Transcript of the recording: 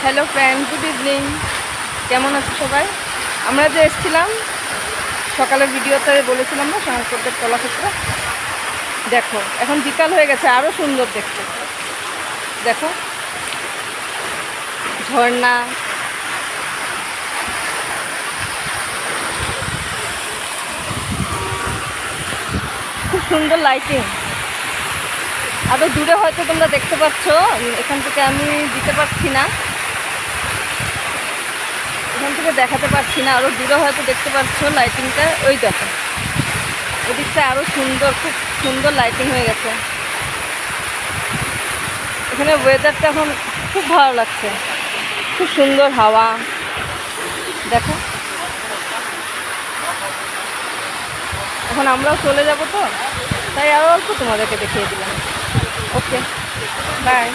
Hello friend, good evening. কেমন আছো সবাই? আমরা যে এসেছিলাম সকালের ভিডিওতে বলেছিলাম না সংস্কৃতের কলাক্ষেত্র, দেখো এখন বিকাল হয়ে গেছে, আরও সুন্দর দেখতে। দেখো ঝর্ণা, খুব সুন্দর লাইটিং। আরও দূরে হয়তো তোমরা দেখতে পাচ্ছ, এখান থেকে আমি দিতে পারছি না, এখান থেকে দেখাতে পারছি না। আরও দূরে হয়তো দেখতে পাচ্ছ লাইটিংটা, ওই দেখো ওদিকটা আরও সুন্দর, খুব সুন্দর লাইটিং হয়ে গেছে। এখানে ওয়েদারটা এখন খুব ভালো লাগছে, খুব সুন্দর হাওয়া। দেখো এখন আমরাও চলে যাব, তো তাই আরও অল্প তোমাদেরকে দেখিয়ে দিলাম। ওকে, বাই।